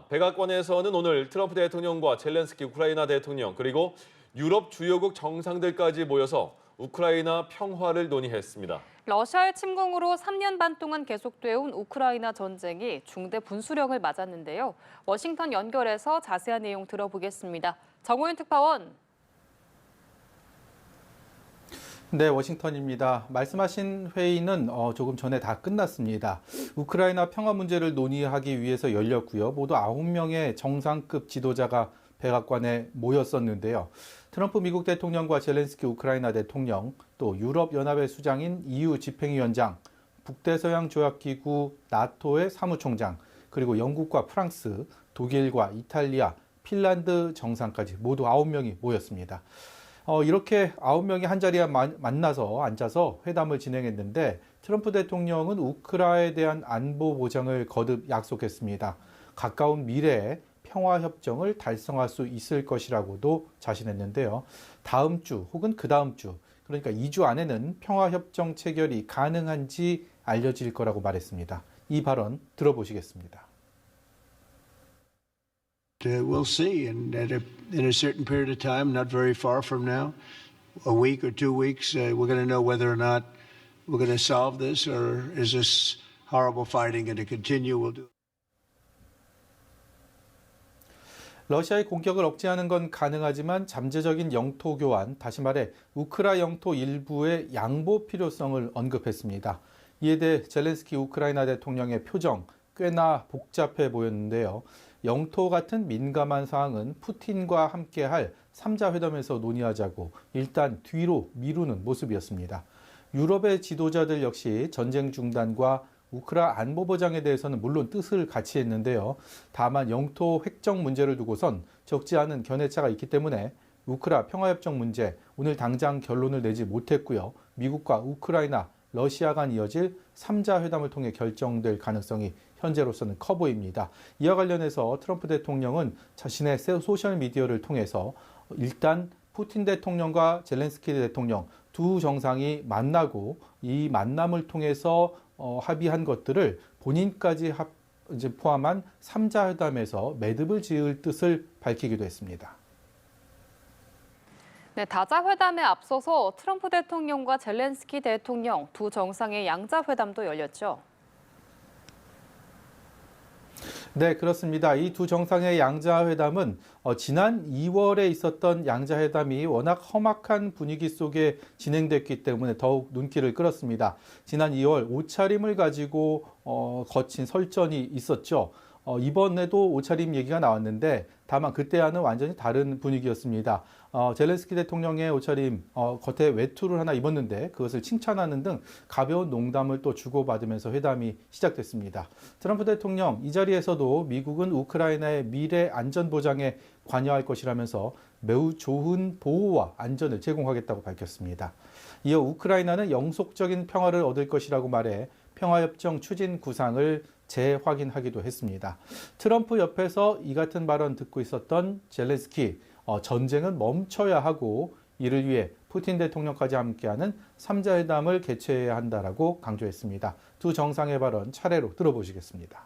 있습니다. 백악관에서는 오늘 트럼프 대통령과 젤렌스키 우크라이나 대통령 그리고 유럽 주요국 정상들까지 모여서 우크라이나 평화를 논의했습니다. 러시아의 침공으로 3년 반 동안 계속돼온 우크라이나 전쟁이 중대 분수령을 맞았는데요. 워싱턴 연결해서 자세한 내용 들어보겠습니다. 정호윤 특파원. 네, 워싱턴입니다. 말씀하신 회의는 조금 전에 다 끝났습니다. 우크라이나 평화 문제를 논의하기 위해서 열렸고요. 모두 9명의 정상급 지도자가 백악관에 모였었는데요. 트럼프 미국 대통령과 젤렌스키 우크라이나 대통령, 또 유럽연합의 수장인 EU 집행위원장, 북대서양조약기구 나토의 사무총장, 그리고 영국과 프랑스, 독일과 이탈리아, 핀란드 정상까지 모두 9명이 모였습니다. 이렇게 9명이 한자리에 만나서 앉아서 회담을 진행했는데 트럼프 대통령은 우크라이나에 대한 안보 보장을 거듭 약속했습니다. 가까운 미래에 평화협정을 달성할 수 있을 것이라고도 자신했는데요. 다음 주 혹은 그 다음 주, 그러니까 2주 안에는 평화협정 체결이 가능한지 알려질 거라고 말했습니다. 이 발언 들어보시겠습니다. We'll see, and in a certain period of time, not very far from now, a week or 2 weeks, we're going to know whether or not we're going to solve this, or is this horrible fighting going to continue? We'll do. 러시아의 공격을 억제하는 건 가능하지만 잠재적인 영토 교환, 다시 말해 우크라 영토 일부의 양보 필요성을 언급했습니다. 이에 대해 젤렌스키 우크라이나 대통령의 표정 꽤나 복잡해 보였는데요. 영토 같은 민감한 사항은 푸틴과 함께할 3자 회담에서 논의하자고 일단 뒤로 미루는 모습이었습니다. 유럽의 지도자들 역시 전쟁 중단과 우크라 안보 보장에 대해서는 물론 뜻을 같이 했는데요. 다만 영토 획정 문제를 두고선 적지 않은 견해차가 있기 때문에 우크라 평화협정 문제 오늘 당장 결론을 내지 못했고요. 미국과 우크라이나, 러시아 간 이어질 3자 회담을 통해 결정될 가능성이 현재로서는 커 보입니다. 이와 관련해서 트럼프 대통령은 자신의 소셜미디어를 통해서 일단 푸틴 대통령과 젤렌스키 대통령 두 정상이 만나고 이 만남을 통해서 합의한 것들을 본인까지 이제 포함한 3자 회담에서 매듭을 지을 뜻을 밝히기도 했습니다. 네, 다자 회담에 앞서서 트럼프 대통령과 젤렌스키 대통령 두 정상의 양자 회담도 열렸죠. 네, 그렇습니다. 이 두 정상의 양자회담은 지난 2월에 있었던 양자회담이 워낙 험악한 분위기 속에 진행됐기 때문에 더욱 눈길을 끌었습니다. 지난 2월 옷차림을 가지고 거친 설전이 있었죠. 이번에도 옷차림 얘기가 나왔는데 다만 그때와는 완전히 다른 분위기였습니다. 젤렌스키 대통령의 옷차림 겉에 외투를 하나 입었는데 그것을 칭찬하는 등 가벼운 농담을 또 주고받으면서 회담이 시작됐습니다. 트럼프 대통령 이 자리에서도 미국은 우크라이나의 미래 안전 보장에 관여할 것이라면서 매우 좋은 보호와 안전을 제공하겠다고 밝혔습니다. 이어 우크라이나는 영속적인 평화를 얻을 것이라고 말해 평화협정 추진 구상을 재확인하기도 했습니다. 트럼프 옆에서 이 같은 발언 듣고 있었던 젤렌스키, 전쟁은 멈춰야 하고 이를 위해 푸틴 대통령까지 함께하는 3자 회담을 개최해야 한다라고 강조했습니다. 두 정상의 발언 차례로 들어보시겠습니다.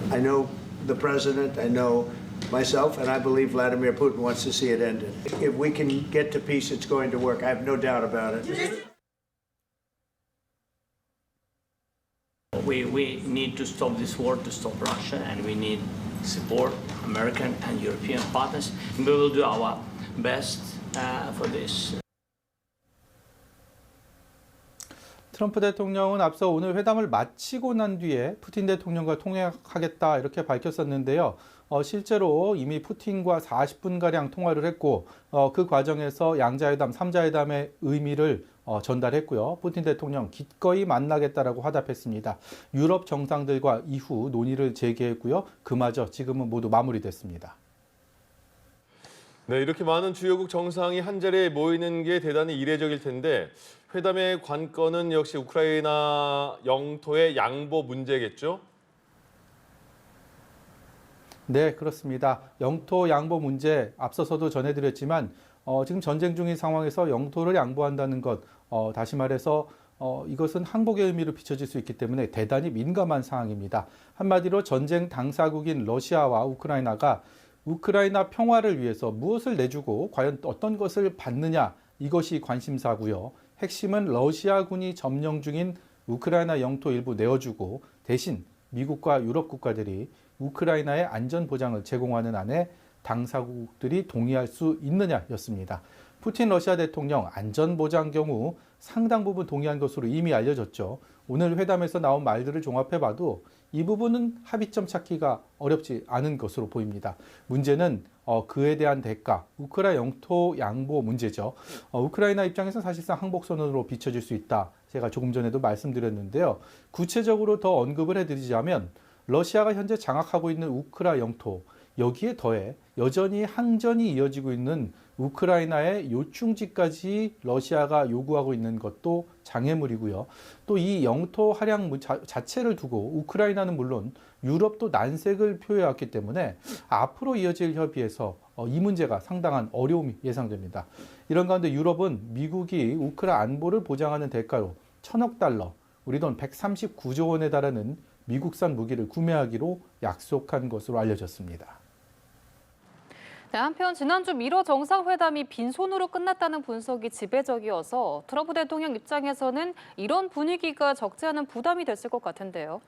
I know the president, I know myself, and I believe Vladimir Putin wants to see it ended. If we can get to peace, it's going to work. I have no doubt about it. We need to stop this war, to stop Russia, and we need support American and European partners. And we will do our best for this. 트럼프 대통령은 앞서 오늘 회담을 마치고 난 뒤에 푸틴 대통령과 통화하겠다 이렇게 밝혔었는데요. 실제로 이미 푸틴과 40분가량 통화를 했고 그 과정에서 양자회담, 3자회담의 의미를 전달했고요. 푸틴 대통령 기꺼이 만나겠다라고 화답했습니다. 유럽 정상들과 이후 논의를 재개했고요. 그마저 지금은 모두 마무리됐습니다. 네, 이렇게 많은 주요국 정상이 한자리에 모이는 게 대단히 이례적일 텐데 회담의 관건은 역시 우크라이나 영토의 양보 문제겠죠? 네, 그렇습니다. 영토 양보 문제 앞서서도 전해드렸지만 지금 전쟁 중인 상황에서 영토를 양보한다는 것, 다시 말해서 이것은 항복의 의미로 비춰질 수 있기 때문에 대단히 민감한 상황입니다. 한마디로 전쟁 당사국인 러시아와 우크라이나가 우크라이나 평화를 위해서 무엇을 내주고 과연 어떤 것을 받느냐, 이것이 관심사고요. 핵심은 러시아군이 점령 중인 우크라이나 영토 일부 내어주고 대신 미국과 유럽 국가들이 우크라이나의 안전 보장을 제공하는 안에 당사국들이 동의할 수 있느냐였습니다. 푸틴 러시아 대통령 안전 보장 경우 상당 부분 동의한 것으로 이미 알려졌죠. 오늘 회담에서 나온 말들을 종합해봐도 이 부분은 합의점 찾기가 어렵지 않은 것으로 보입니다. 문제는 그에 대한 대가, 우크라이나 영토 양보 문제죠. 우크라이나 입장에서 사실상 항복선언으로 비춰질 수 있다. 제가 조금 전에도 말씀드렸는데요. 구체적으로 더 언급을 해드리자면 러시아가 현재 장악하고 있는 우크라 영토, 여기에 더해 여전히 항전이 이어지고 있는 우크라이나의 요충지까지 러시아가 요구하고 있는 것도 장애물이고요. 또 이 영토 할양 자체를 두고 우크라이나는 물론 유럽도 난색을 표해왔기 때문에 앞으로 이어질 협의에서 이 문제가 상당한 어려움이 예상됩니다. 이런 가운데 유럽은 미국이 우크라 안보를 보장하는 대가로 1,000억 달러, 우리 돈 139조 원에 달하는 미국산 무기를 구매하기로 약속한 것으로 알려졌습니다. 네, 한편 지난주 미러 정상회담이 빈손으로 끝났다는 분석이 지배적이어서 트럼프 대통령 입장에서는 이런 분위기가 적지 않은 부담이 됐을 것 같은데요.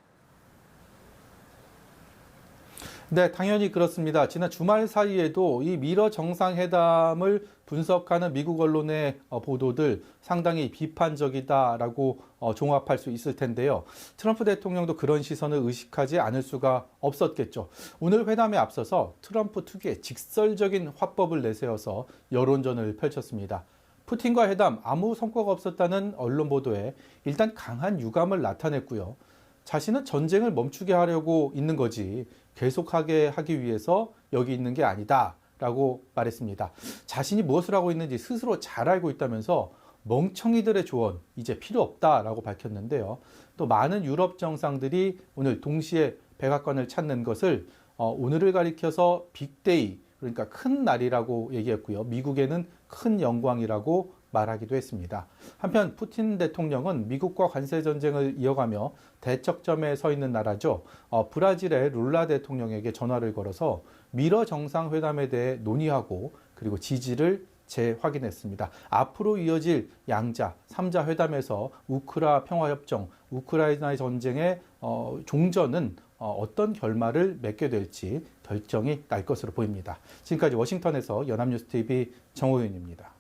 네, 당연히 그렇습니다. 지난 주말 사이에도 이 미러 정상회담을 분석하는 미국 언론의 보도들 상당히 비판적이다라고 종합할 수 있을 텐데요. 트럼프 대통령도 그런 시선을 의식하지 않을 수가 없었겠죠. 오늘 회담에 앞서서 트럼프 특유의 직설적인 화법을 내세워서 여론전을 펼쳤습니다. 푸틴과 회담 아무 성과가 없었다는 언론 보도에 일단 강한 유감을 나타냈고요. 자신은 전쟁을 멈추게 하려고 있는 거지 계속하게 하기 위해서 여기 있는 게 아니다라고 말했습니다. 자신이 무엇을 하고 있는지 스스로 잘 알고 있다면서 멍청이들의 조언 이제 필요 없다라고 밝혔는데요. 또 많은 유럽 정상들이 오늘 동시에 백악관을 찾는 것을 오늘을 가리켜서 빅데이, 그러니까 큰 날이라고 얘기했고요. 미국에는 큰 영광이라고 말하기도 했습니다. 한편 푸틴 대통령은 미국과 관세 전쟁을 이어가며 대척점에 서 있는 나라죠. 브라질의 룰라 대통령에게 전화를 걸어서 미러 정상회담에 대해 논의하고 그리고 지지를 재확인했습니다. 앞으로 이어질 양자, 3자 회담에서 우크라 평화협정, 우크라이나의 전쟁의 종전은 어떤 결말을 맺게 될지 결정이 날 것으로 보입니다. 지금까지 워싱턴에서 연합뉴스TV 정호윤입니다.